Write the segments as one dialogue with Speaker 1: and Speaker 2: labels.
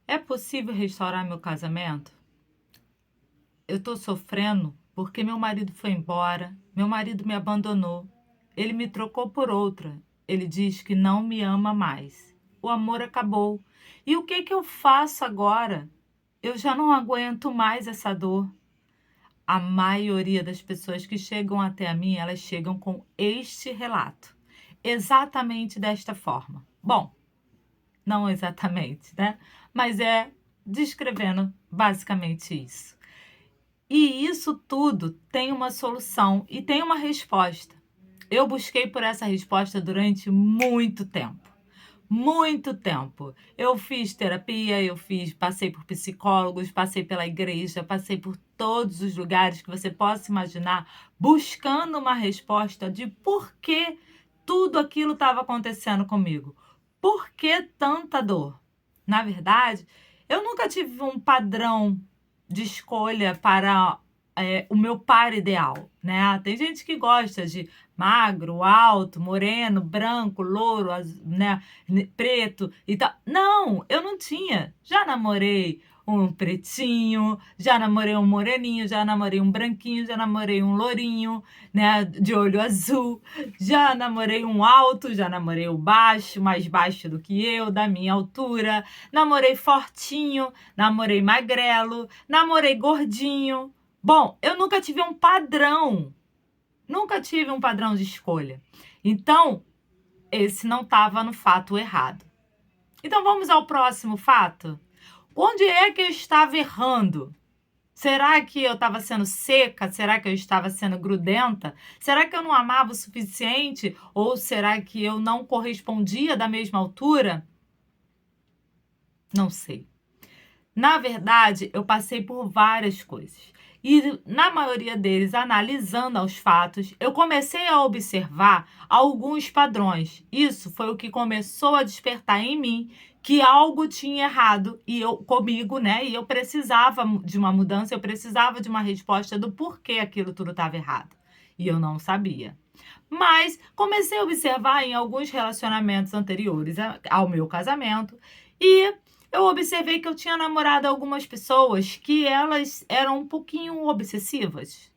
Speaker 1: É possível restaurar meu casamento? Eu tô sofrendo porque meu marido foi embora, meu marido me abandonou, ele me trocou por outra. Ele diz que não me ama mais. O amor acabou. E o que que eu faço agora? Eu já não aguento mais essa dor. A maioria das pessoas que chegam até a mim, elas chegam com este relato. Exatamente desta forma. Bom, não exatamente, né? Mas é descrevendo basicamente isso. E isso tudo tem uma solução e tem uma resposta. Eu busquei por essa resposta durante muito tempo. Muito tempo. Eu fiz terapia, passei por psicólogos, passei pela igreja, passei por todos os lugares que você possa imaginar, buscando uma resposta de por que tudo aquilo estava acontecendo comigo. Por que tanta dor? Na verdade, eu nunca tive um padrão de escolha para o meu par ideal, né? Tem gente que gosta de magro, alto, moreno, branco, louro, né, preto e tal. Não, eu não tinha. Já namorei um pretinho, já namorei um moreninho, já namorei um branquinho, já namorei um lourinho, né, de olho azul, já namorei um alto, já namorei o baixo, mais baixo do que eu, da minha altura, namorei fortinho, namorei magrelo, namorei gordinho. Bom, eu nunca tive um padrão. Nunca tive um padrão de escolha. Então, esse não estava no fato errado. Então, vamos ao próximo fato. Onde é que eu estava errando? Será que eu estava sendo seca? Será que eu estava sendo grudenta? Será que eu não amava o suficiente? Ou será que eu não correspondia da mesma altura? Não sei. Na verdade, eu passei por várias coisas. E, na maioria deles, analisando os fatos, eu comecei a observar alguns padrões. Isso foi o que começou a despertar em mim que algo tinha errado e eu comigo, né? E eu precisava de uma mudança, eu precisava de uma resposta do porquê aquilo tudo estava errado. E eu não sabia. Mas comecei a observar em alguns relacionamentos anteriores ao meu casamento e eu observei que eu tinha namorado algumas pessoas que elas eram um pouquinho obsessivas.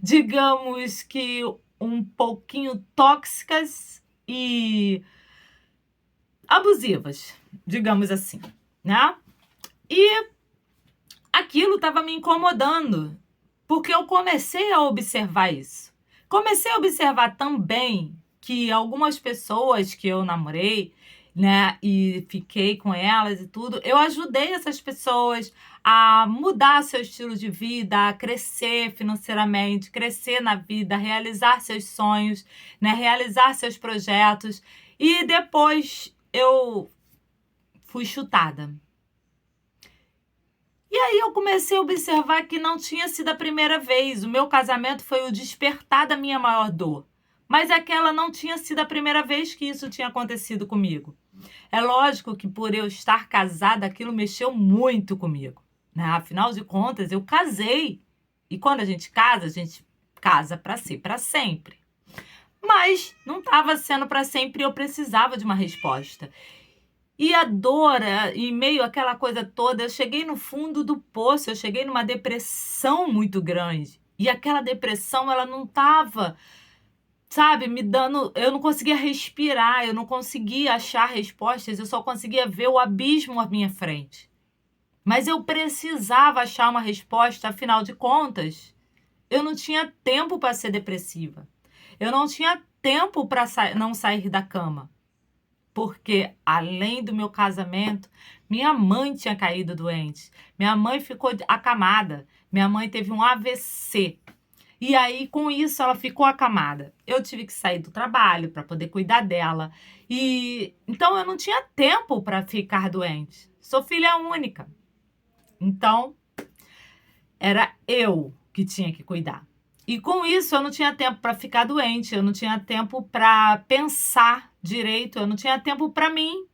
Speaker 1: Digamos que um pouquinho tóxicas e abusivas, digamos assim, né? E aquilo estava me incomodando, porque eu comecei a observar isso. Comecei a observar também que algumas pessoas que eu namorei, né, e fiquei com elas e tudo, eu ajudei essas pessoas a mudar seu estilo de vida, a crescer financeiramente, crescer na vida, realizar seus sonhos, né, realizar seus projetos. E depois eu fui chutada. E aí eu comecei a observar que não tinha sido a primeira vez. O meu casamento foi o despertar da minha maior dor. Mas aquela não tinha sido a primeira vez que isso tinha acontecido comigo. É lógico que por eu estar casada, aquilo mexeu muito comigo, né? Afinal de contas, eu casei. E quando a gente casa para si, para sempre. Mas não estava sendo para sempre e eu precisava de uma resposta. E a dor, em meio àquela coisa toda, eu cheguei no fundo do poço, eu cheguei numa depressão muito grande. E aquela depressão, ela não estava, sabe, me dando. Eu não conseguia respirar, eu não conseguia achar respostas, eu só conseguia ver o abismo à minha frente. Mas eu precisava achar uma resposta, afinal de contas, eu não tinha tempo para ser depressiva. Eu não tinha tempo para não sair da cama. Porque, além do meu casamento, minha mãe tinha caído doente. Minha mãe ficou acamada. Minha mãe teve um AVC. E aí, com isso, ela ficou acamada. Eu tive que sair do trabalho para poder cuidar dela. E então eu não tinha tempo para ficar doente. Sou filha única. Então, era eu que tinha que cuidar. E com isso eu não tinha tempo para ficar doente, eu não tinha tempo para pensar direito, eu não tinha tempo para mim.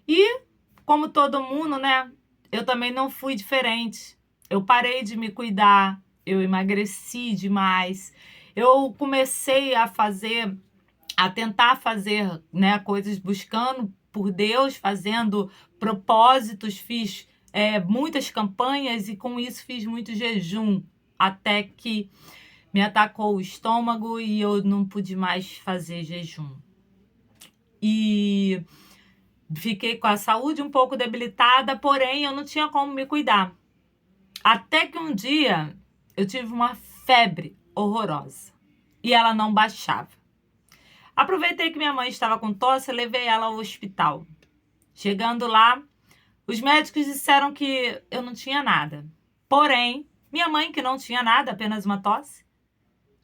Speaker 1: E, como todo mundo, né, eu também não fui diferente. Eu parei de me cuidar, eu emagreci demais. Eu comecei a tentar fazer, né, coisas buscando por Deus, fazendo propósitos, fiz muitas campanhas e com isso fiz muito jejum, até que me atacou o estômago e eu não pude mais fazer jejum. E fiquei com a saúde um pouco debilitada, porém eu não tinha como me cuidar. Até que um dia eu tive uma febre horrorosa e ela não baixava. Aproveitei que minha mãe estava com tosse e levei ela ao hospital. Chegando lá, os médicos disseram que eu não tinha nada. Porém, minha mãe, que não tinha nada, apenas uma tosse,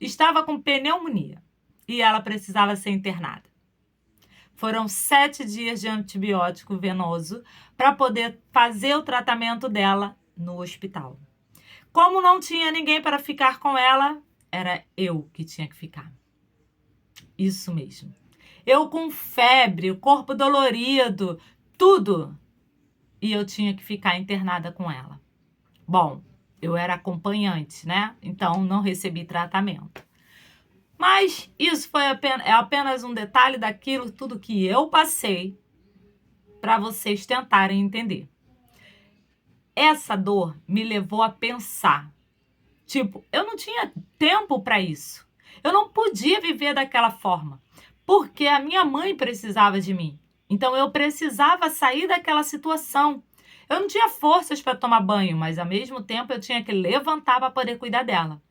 Speaker 1: estava com pneumonia e ela precisava ser internada. Foram 7 dias de antibiótico venoso para poder fazer o tratamento dela no hospital. Como não tinha ninguém para ficar com ela, era eu que tinha que ficar. Isso mesmo. Eu com febre, o corpo dolorido, tudo. E eu tinha que ficar internada com ela. Bom, eu era acompanhante, né? Então não recebi tratamento. Mas isso foi apenas um detalhe daquilo tudo que eu passei para vocês tentarem entender. Essa dor me levou a pensar. Tipo, eu não tinha tempo para isso. Eu não podia viver daquela forma, porque a minha mãe precisava de mim. Então eu precisava sair daquela situação. Eu não tinha forças para tomar banho, mas ao mesmo tempo eu tinha que levantar para poder cuidar dela.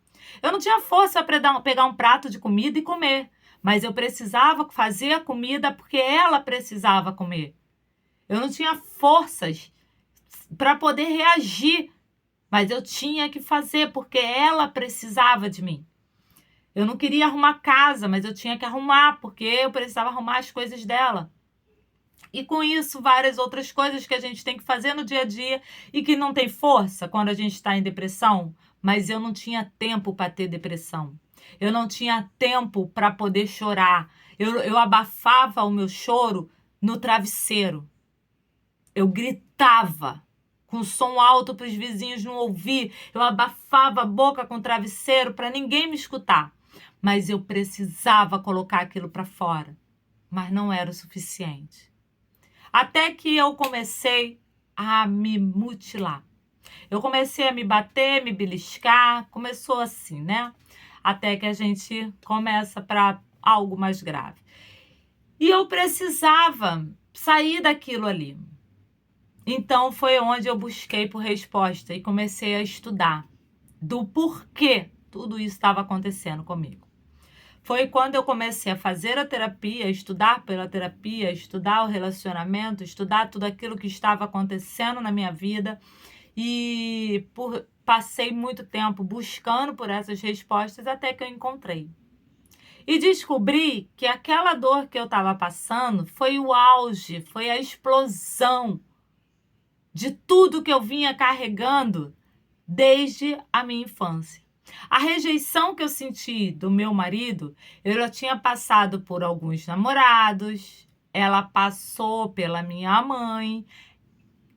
Speaker 1: Eu não tinha força para pegar um prato de comida e comer, mas eu precisava fazer a comida porque ela precisava comer. Eu não tinha forças para poder reagir, mas eu tinha que fazer porque ela precisava de mim. Eu não queria arrumar casa, mas eu tinha que arrumar porque eu precisava arrumar as coisas dela. E com isso, várias outras coisas que a gente tem que fazer no dia a dia e que não tem força quando a gente está em depressão. Mas eu não tinha tempo para ter depressão. Eu não tinha tempo para poder chorar. Eu abafava o meu choro no travesseiro. Eu gritava com som alto para os vizinhos não ouvir. Eu abafava a boca com o travesseiro para ninguém me escutar. Mas eu precisava colocar aquilo para fora. Mas não era o suficiente. Até que eu comecei a me mutilar. Eu comecei a me bater, me beliscar. Começou assim, né? Até que a gente começa para algo mais grave. E eu precisava sair daquilo ali. Então foi onde eu busquei por resposta e comecei a estudar do porquê tudo isso estava acontecendo comigo. Foi quando eu comecei a fazer a terapia, estudar pela terapia, estudar o relacionamento, estudar tudo aquilo que estava acontecendo na minha vida e passei muito tempo buscando por essas respostas até que eu encontrei. E descobri que aquela dor que eu estava passando foi o auge, foi a explosão de tudo que eu vinha carregando desde a minha infância. A rejeição que eu senti do meu marido, eu já tinha passado por alguns namorados, ela passou pela minha mãe,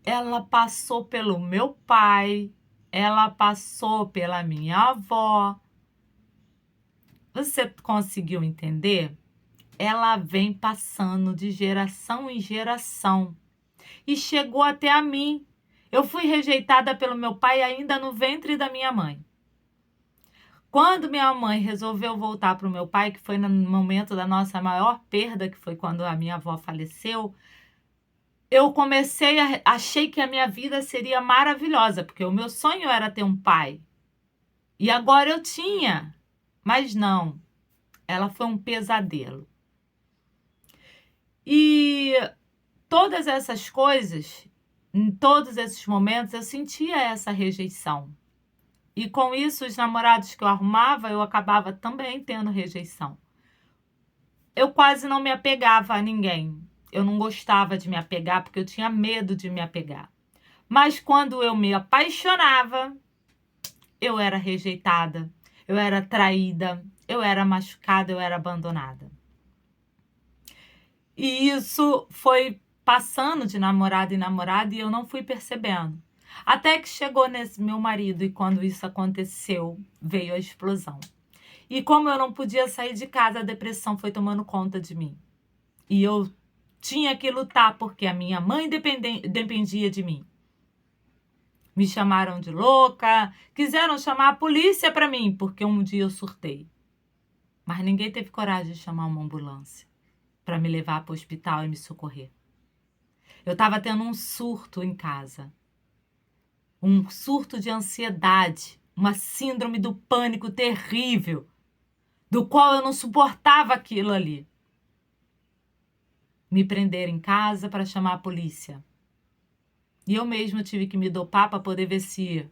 Speaker 1: ela passou pelo meu pai, ela passou pela minha avó. Você conseguiu entender? Ela vem passando de geração em geração e chegou até a mim. Eu fui rejeitada pelo meu pai ainda no ventre da minha mãe. Quando minha mãe resolveu voltar para o meu pai, que foi no momento da nossa maior perda, que foi quando a minha avó faleceu, eu achei que a minha vida seria maravilhosa, porque o meu sonho era ter um pai. E agora eu tinha, mas não, ela foi um pesadelo. E todas essas coisas, em todos esses momentos, eu sentia essa rejeição. E com isso, os namorados que eu arrumava, eu acabava também tendo rejeição. Eu quase não me apegava a ninguém. Eu não gostava de me apegar porque eu tinha medo de me apegar. Mas quando eu me apaixonava, eu era rejeitada, eu era traída, eu era machucada, eu era abandonada. E isso foi passando de namorada em namorada e eu não fui percebendo. Até que chegou nesse meu marido e quando isso aconteceu, veio a explosão. E como eu não podia sair de casa, a depressão foi tomando conta de mim. E eu tinha que lutar porque a minha mãe dependia de mim. Me chamaram de louca, quiseram chamar a polícia para mim, porque um dia eu surtei. Mas ninguém teve coragem de chamar uma ambulância para me levar para o hospital e me socorrer. Eu estava tendo um surto em casa. Um surto de ansiedade, uma síndrome do pânico terrível, do qual eu não suportava aquilo ali. Me prenderam em casa para chamar a polícia. E eu mesma tive que me dopar para poder ver se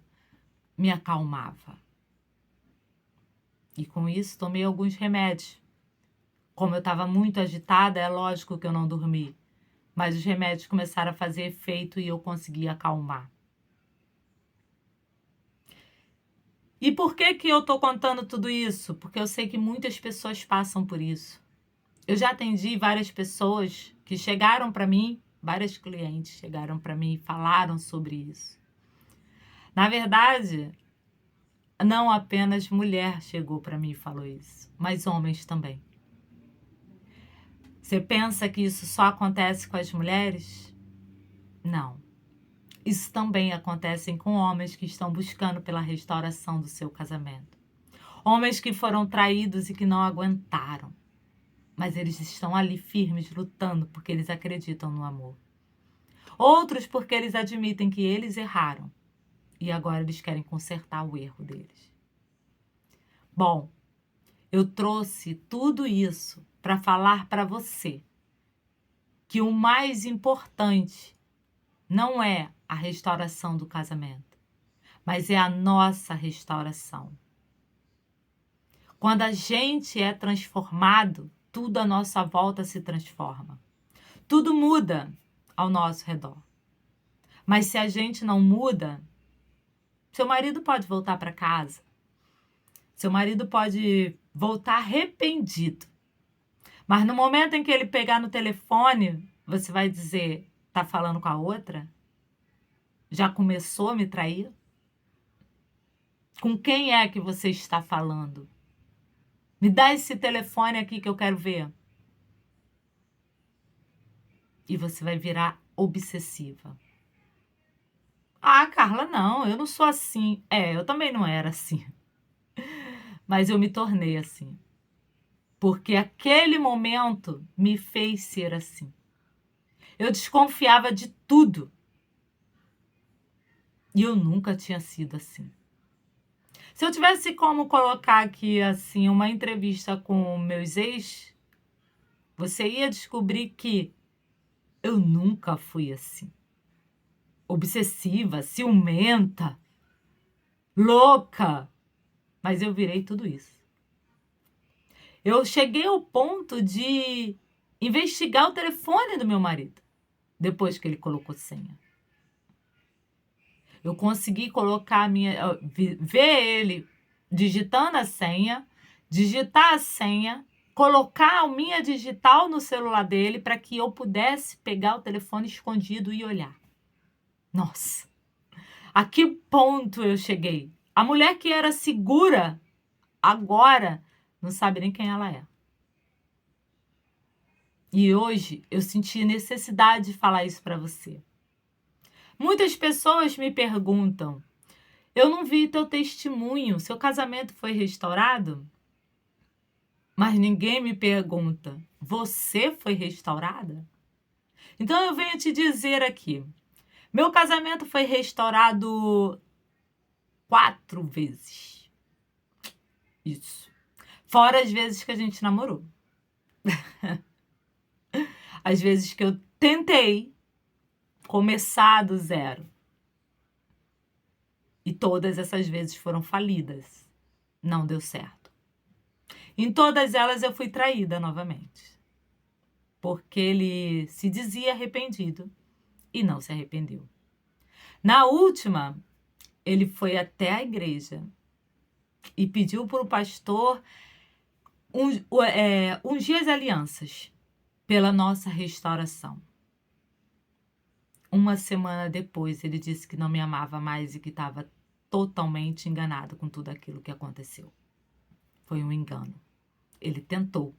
Speaker 1: me acalmava. E com isso tomei alguns remédios. Como eu estava muito agitada, é lógico que eu não dormi. Mas os remédios começaram a fazer efeito e eu consegui acalmar. E por que que eu estou contando tudo isso? Porque eu sei que muitas pessoas passam por isso. Eu já atendi várias pessoas que chegaram para mim, várias clientes chegaram para mim e falaram sobre isso. Na verdade, não apenas mulher chegou para mim e falou isso, mas homens também. Você pensa que isso só acontece com as mulheres? Não. Isso também acontece com homens que estão buscando pela restauração do seu casamento. Homens que foram traídos e que não aguentaram. Mas eles estão ali firmes, lutando, porque eles acreditam no amor. Outros porque eles admitem que eles erraram. E agora eles querem consertar o erro deles. Bom, eu trouxe tudo isso para falar para você que o mais importante não é a restauração do casamento, mas é a nossa restauração. Quando a gente é transformado, tudo à nossa volta se transforma. Tudo muda ao nosso redor. Mas se a gente não muda, seu marido pode voltar para casa. Seu marido pode voltar arrependido. Mas no momento em que ele pegar no telefone, você vai dizer, tá falando com a outra? Já começou a me trair? Com quem é que você está falando? Me dá esse telefone aqui que eu quero ver. E você vai virar obsessiva. Ah, Carla, não, eu não sou assim. Eu também não era assim. Mas eu me tornei assim. Porque aquele momento me fez ser assim. Eu desconfiava de tudo. E eu nunca tinha sido assim. Se eu tivesse como colocar aqui, assim, uma entrevista com meus ex, você ia descobrir que eu nunca fui assim. Obsessiva, ciumenta, louca. Mas eu virei tudo isso. Eu cheguei ao ponto de investigar o telefone do meu marido, depois que ele colocou senha. Eu consegui colocar ver ele digitando a senha, digitar a senha, colocar a minha digital no celular dele para que eu pudesse pegar o telefone escondido e olhar. Nossa, a que ponto eu cheguei? A mulher que era segura, agora não sabe nem quem ela é. E hoje eu senti necessidade de falar isso para você. Muitas pessoas me perguntam, eu não vi teu testemunho, seu casamento foi restaurado? Mas ninguém me pergunta, você foi restaurada? Então eu venho te dizer aqui, meu casamento foi restaurado 4 vezes. Isso. Fora as vezes que a gente namorou. As vezes que eu tentei começar do zero. E todas essas vezes foram falidas. Não deu certo. Em todas elas eu fui traída novamente. Porque ele se dizia arrependido e não se arrependeu. Na última, ele foi até a igreja e pediu para o pastor ungir as alianças pela nossa restauração. Uma semana depois, ele disse que não me amava mais e que estava totalmente enganado com tudo aquilo que aconteceu. Foi um engano. Ele tentou,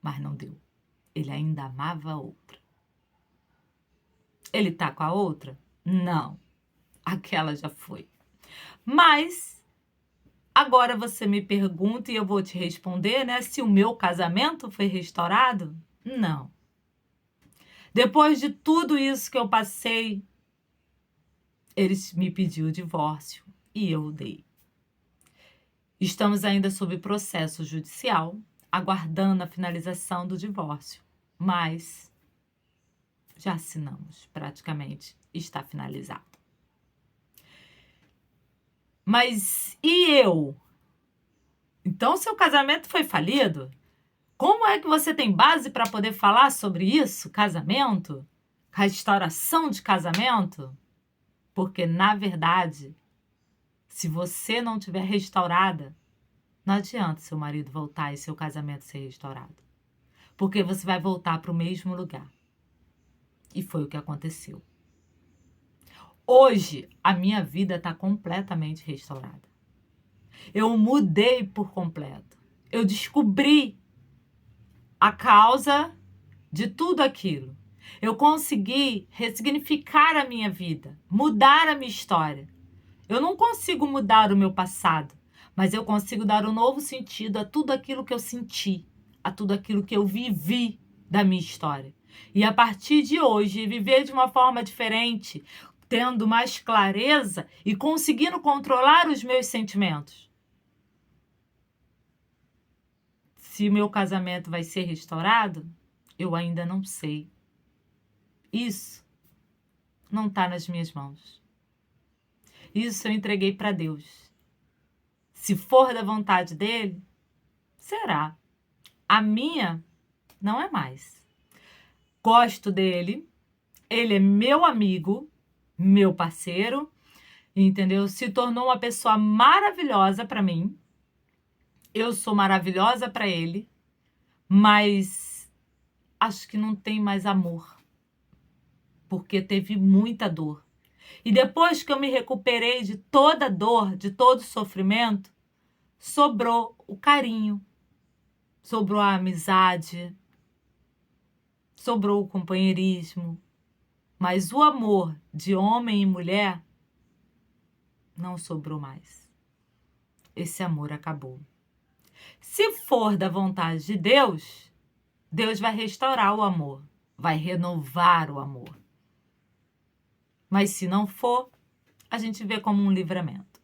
Speaker 1: mas não deu. Ele ainda amava a outra. Ele tá com a outra? Não. Aquela já foi. Mas agora você me pergunta e eu vou te responder, né? Se o meu casamento foi restaurado? Não. Depois de tudo isso que eu passei, ele me pediu o divórcio e eu o dei. Estamos ainda sob processo judicial, aguardando a finalização do divórcio, mas já assinamos, praticamente está finalizado. Mas e eu? Então, seu casamento foi falido? Como é que você tem base para poder falar sobre isso? Casamento? Restauração de casamento? Porque, na verdade, se você não tiver restaurada, não adianta seu marido voltar e seu casamento ser restaurado. Porque você vai voltar para o mesmo lugar. E foi o que aconteceu. Hoje, a minha vida está completamente restaurada. Eu mudei por completo. Eu descobri a causa de tudo aquilo. Eu consegui ressignificar a minha vida, mudar a minha história. Eu não consigo mudar o meu passado, mas eu consigo dar um novo sentido a tudo aquilo que eu senti, a tudo aquilo que eu vivi da minha história. E a partir de hoje, viver de uma forma diferente, tendo mais clareza e conseguindo controlar os meus sentimentos. Se meu casamento vai ser restaurado, eu ainda não sei. Isso não está nas minhas mãos. Isso eu entreguei para Deus. Se for da vontade dele, será. A minha não é mais. Gosto dele, ele é meu amigo, meu parceiro, entendeu? Se tornou uma pessoa maravilhosa para mim. Eu sou maravilhosa para ele, mas acho que não tem mais amor, porque teve muita dor. E depois que eu me recuperei de toda dor, de todo sofrimento, sobrou o carinho, sobrou a amizade, sobrou o companheirismo, mas o amor de homem e mulher não sobrou mais. Esse amor acabou. Se for da vontade de Deus, Deus vai restaurar o amor, vai renovar o amor. Mas se não for, a gente vê como um livramento,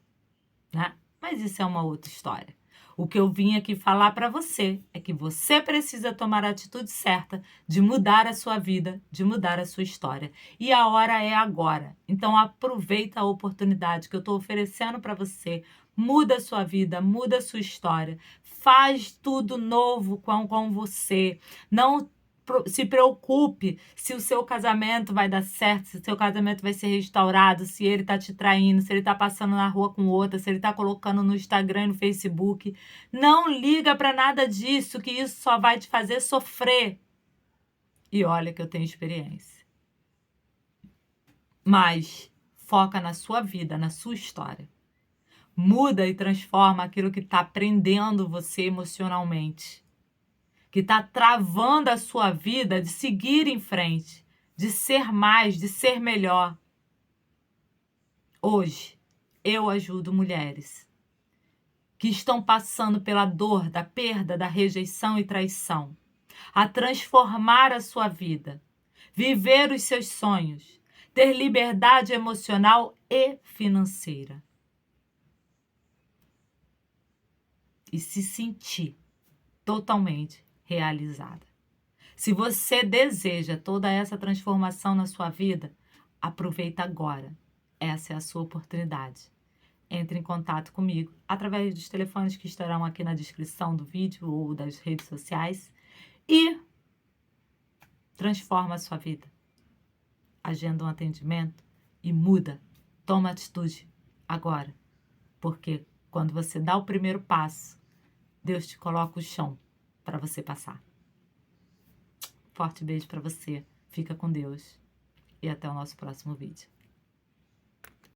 Speaker 1: né? Mas isso é uma outra história. O que eu vim aqui falar para você é que você precisa tomar a atitude certa de mudar a sua vida, de mudar a sua história. E a hora é agora. Então aproveita a oportunidade que eu estou oferecendo para você. Muda a sua vida, muda a sua história. Faz tudo novo com você. Não se preocupe se o seu casamento vai dar certo, se o seu casamento vai ser restaurado, se ele tá te traindo, se ele tá passando na rua com outra, se ele tá colocando no Instagram e no Facebook. Não liga para nada disso, que isso só vai te fazer sofrer. E olha que eu tenho experiência. Mas foca na sua vida, na sua história. Muda e transforma aquilo que está prendendo você emocionalmente, que está travando a sua vida de seguir em frente, de ser mais, de ser melhor. Hoje, eu ajudo mulheres que estão passando pela dor da perda, da rejeição e traição, a transformar a sua vida, viver os seus sonhos, ter liberdade emocional e financeira. E se sentir totalmente realizada. Se você deseja toda essa transformação na sua vida, aproveita agora. Essa é a sua oportunidade. Entre em contato comigo através dos telefones que estarão aqui na descrição do vídeo ou das redes sociais e transforma a sua vida. Agenda um atendimento e muda. Toma atitude agora. Porque quando você dá o primeiro passo, Deus te coloca o chão para você passar. Forte beijo para você. Fica com Deus. E até o nosso próximo vídeo.